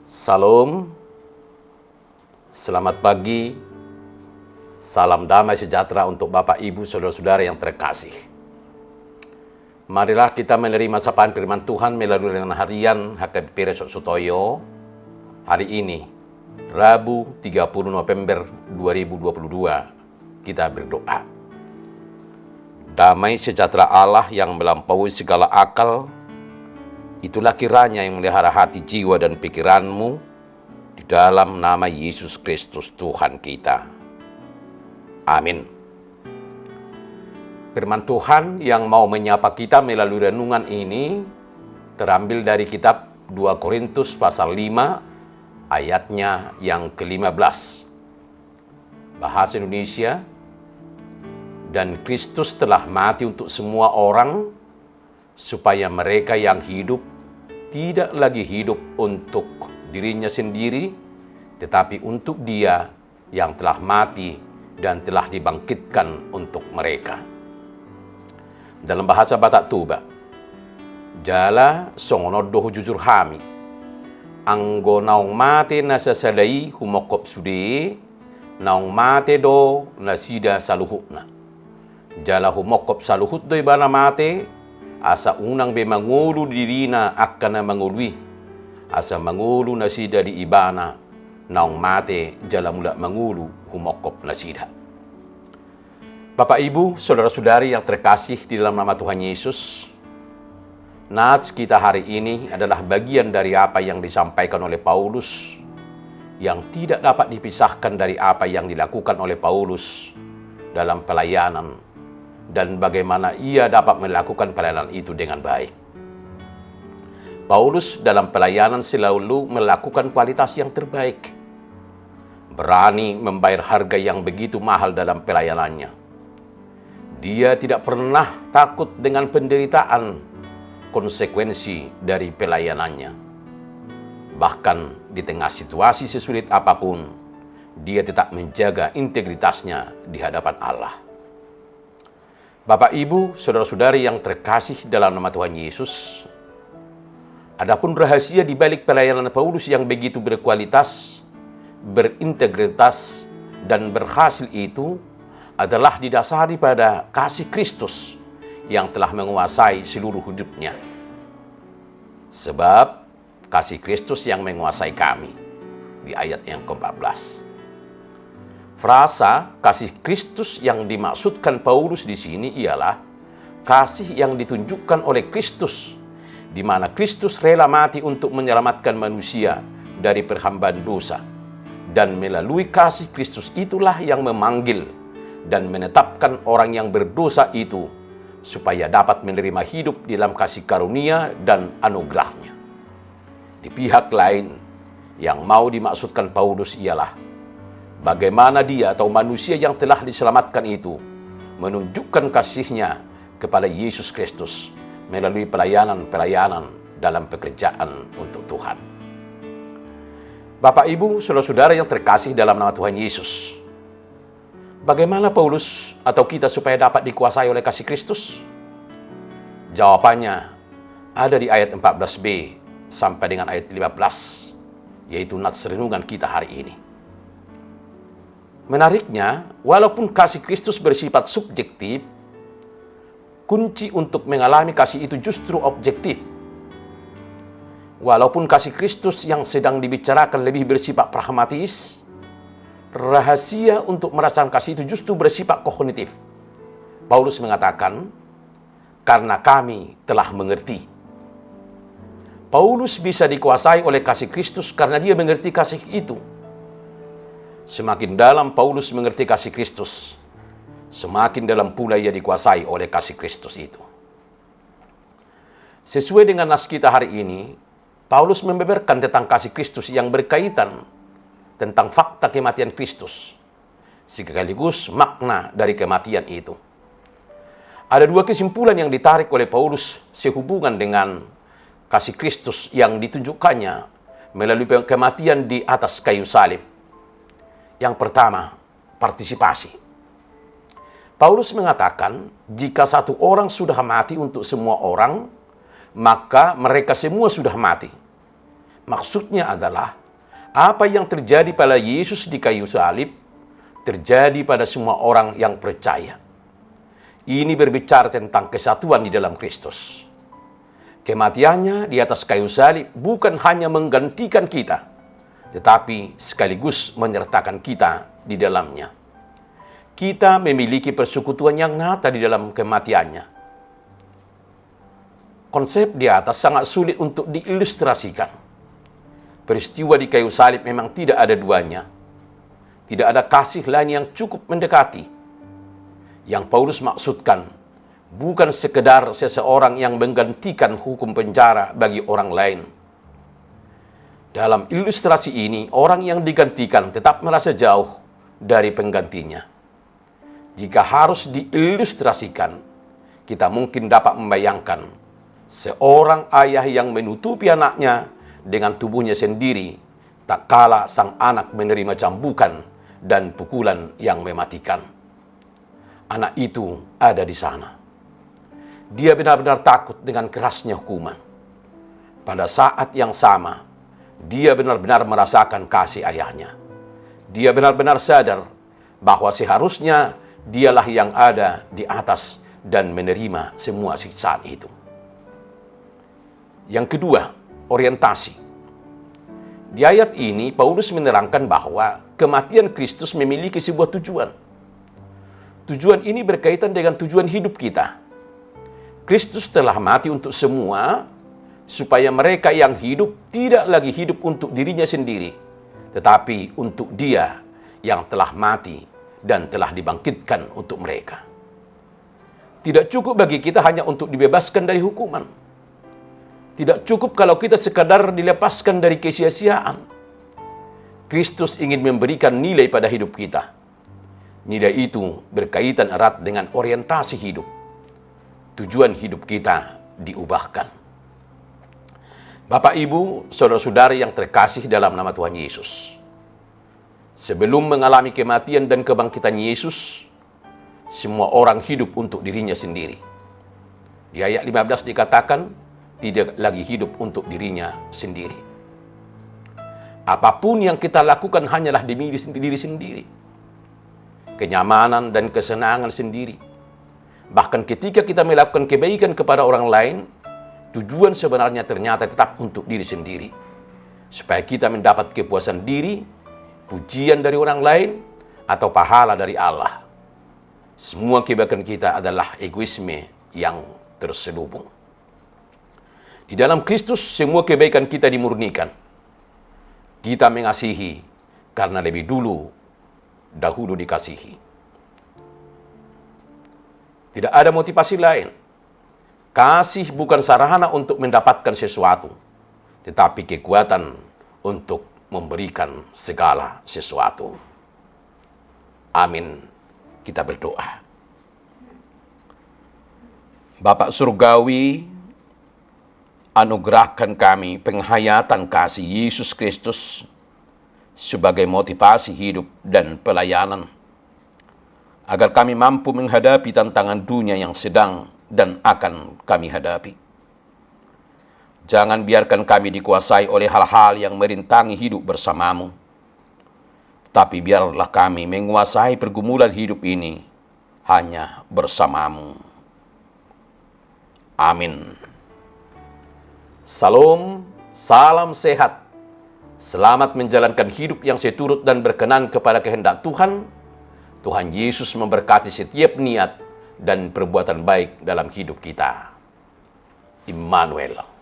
Salam, selamat pagi, salam damai sejahtera untuk Bapak, Ibu, Saudara-saudara yang terkasih. Marilah kita menerima sapaan firman Tuhan melalui renungan harian HKBP Resort Sutoyo hari ini, Rabu 30 November 2022. Kita berdoa. Damai sejahtera Allah yang melampaui segala akal, itulah kiranya yang melihara hati, jiwa, dan pikiranmu di dalam nama Yesus Kristus Tuhan kita. Amin. Firman Tuhan yang mau menyapa kita melalui renungan ini terambil dari kitab 2 Korintus pasal 5 ayatnya yang ke-15. Bahasa Indonesia, dan Kristus telah mati untuk semua orang, supaya mereka yang hidup tidak lagi hidup untuk dirinya sendiri, tetapi untuk Dia yang telah mati dan telah dibangkitkan untuk mereka. Dalam bahasa Batak Tuba, jala songonodo jujur hami, anggo naung mate nasasadai humokop sude, naung mate do nasida saluhutna. Jala humokop saluhut do ibana mate, asa unang be mangulu dirina akan mangului, asa mangulu nasida di ibana naung mate jala mula mangulu humokop nasida. Bapak, Ibu, Saudara-saudari yang terkasih di dalam nama Tuhan Yesus, nats kita hari ini adalah bagian dari apa yang disampaikan oleh Paulus yang tidak dapat dipisahkan dari apa yang dilakukan oleh Paulus dalam pelayanan dan bagaimana ia dapat melakukan pelayanan itu dengan baik. Paulus dalam pelayanan selalu melakukan kualitas yang terbaik, berani membayar harga yang begitu mahal dalam pelayanannya. Dia tidak pernah takut dengan penderitaan konsekuensi dari pelayanannya. Bahkan di tengah situasi sesulit apapun, dia tetap menjaga integritasnya di hadapan Allah. Bapak, Ibu, Saudara-saudari yang terkasih dalam nama Tuhan Yesus, adapun rahasia di balik pelayanan Paulus yang begitu berkualitas, berintegritas, dan berhasil itu adalah didasari pada kasih Kristus yang telah menguasai seluruh hidupnya. Sebab kasih Kristus yang menguasai kami, di ayat yang ke-14. Frasa kasih Kristus yang dimaksudkan Paulus di sini ialah kasih yang ditunjukkan oleh Kristus, di mana Kristus rela mati untuk menyelamatkan manusia dari perhambaan dosa. Dan melalui kasih Kristus itulah yang memanggil dan menetapkan orang yang berdosa itu supaya dapat menerima hidup di dalam kasih karunia dan anugerahnya. Di pihak lain, yang mau dimaksudkan Paulus ialah bagaimana dia atau manusia yang telah diselamatkan itu menunjukkan kasihnya kepada Yesus Kristus melalui pelayanan-pelayanan dalam pekerjaan untuk Tuhan. Bapak, Ibu, Saudara-saudara yang terkasih dalam nama Tuhan Yesus, bagaimana Paulus atau kita supaya dapat dikuasai oleh kasih Kristus? Jawabannya ada di ayat 14b sampai dengan ayat 15, yaitu nats renungan kita hari ini. Menariknya, walaupun kasih Kristus bersifat subjektif, kunci untuk mengalami kasih itu justru objektif. Walaupun kasih Kristus yang sedang dibicarakan lebih bersifat pragmatis, rahasia untuk merasakan kasih itu justru bersifat kognitif. Paulus mengatakan, karena kami telah mengerti. Paulus bisa dikuasai oleh kasih Kristus karena dia mengerti kasih itu. Semakin dalam Paulus mengerti kasih Kristus, semakin dalam pula ia dikuasai oleh kasih Kristus itu. Sesuai dengan nas kita hari ini, Paulus membeberkan tentang kasih Kristus yang berkaitan tentang fakta kematian Kristus, sekaligus makna dari kematian itu. Ada dua kesimpulan yang ditarik oleh Paulus sehubungan dengan kasih Kristus yang ditunjukkannya melalui kematian di atas kayu salib. Yang pertama, partisipasi. Paulus mengatakan, jika satu orang sudah mati untuk semua orang, maka mereka semua sudah mati. Maksudnya adalah apa yang terjadi pada Yesus di kayu salib terjadi pada semua orang yang percaya. Ini berbicara tentang kesatuan di dalam Kristus. Kematiannya di atas kayu salib bukan hanya menggantikan kita, tetapi sekaligus menyertakan kita di dalamnya. Kita memiliki persekutuan yang nyata di dalam kematiannya. Konsep di atas sangat sulit untuk diilustrasikan. Peristiwa di kayu salib memang tidak ada duanya. Tidak ada kasih lain yang cukup mendekati. Yang Paulus maksudkan bukan sekedar seseorang yang menggantikan hukum penjara bagi orang lain. Dalam ilustrasi ini, orang yang digantikan tetap merasa jauh dari penggantinya. Jika harus diilustrasikan, kita mungkin dapat membayangkan seorang ayah yang menutupi anaknya dengan tubuhnya sendiri, tak kala sang anak menerima cambukan dan pukulan yang mematikan. Anak itu ada di sana. Dia benar-benar takut dengan kerasnya hukuman. Pada saat yang sama, dia benar-benar merasakan kasih ayahnya. Dia benar-benar sadar bahwa seharusnya dialah yang ada di atas dan menerima semua siksaan itu. Yang kedua, orientasi. Di ayat ini, Paulus menerangkan bahwa kematian Kristus memiliki sebuah tujuan. Tujuan ini berkaitan dengan tujuan hidup kita. Kristus telah mati untuk semua, supaya mereka yang hidup tidak lagi hidup untuk dirinya sendiri, tetapi untuk Dia yang telah mati dan telah dibangkitkan untuk mereka. Tidak cukup bagi kita hanya untuk dibebaskan dari hukuman. Tidak cukup kalau kita sekadar dilepaskan dari kesia-siaan. Kristus ingin memberikan nilai pada hidup kita. Nilai itu berkaitan erat dengan orientasi hidup. Tujuan hidup kita diubahkan. Bapak, Ibu, saudara-saudari yang terkasih dalam nama Tuhan Yesus. Sebelum mengalami kematian dan kebangkitan Yesus, semua orang hidup untuk dirinya sendiri. Di ayat 15 dikatakan, tidak lagi hidup untuk dirinya sendiri. Apapun yang kita lakukan hanyalah demi diri sendiri. Kenyamanan dan kesenangan sendiri. Bahkan ketika kita melakukan kebaikan kepada orang lain, tujuan sebenarnya ternyata tetap untuk diri sendiri. Supaya kita mendapat kepuasan diri, pujian dari orang lain, atau pahala dari Allah. Semua kebaikan kita adalah egoisme yang terselubung. Di dalam Kristus, semua kebaikan kita dimurnikan. Kita mengasihi karena lebih dahulu dikasihi. Tidak ada motivasi lain. Kasih bukan sarana untuk mendapatkan sesuatu, tetapi kekuatan untuk memberikan segala sesuatu. Amin. Kita berdoa. Bapa Surgawi, anugerahkan kami penghayatan kasih Yesus Kristus sebagai motivasi hidup dan pelayanan, agar kami mampu menghadapi tantangan dunia yang sedang dan akan kami hadapi. Jangan biarkan kami dikuasai oleh hal-hal yang merintangi hidup bersamamu, tapi biarlah kami menguasai pergumulan hidup ini hanya bersamamu. Amin. Salam, salam sehat. Selamat menjalankan hidup yang seturut dan berkenan kepada kehendak Tuhan. Tuhan Yesus memberkati setiap niat dan perbuatan baik dalam hidup kita. Immanuel.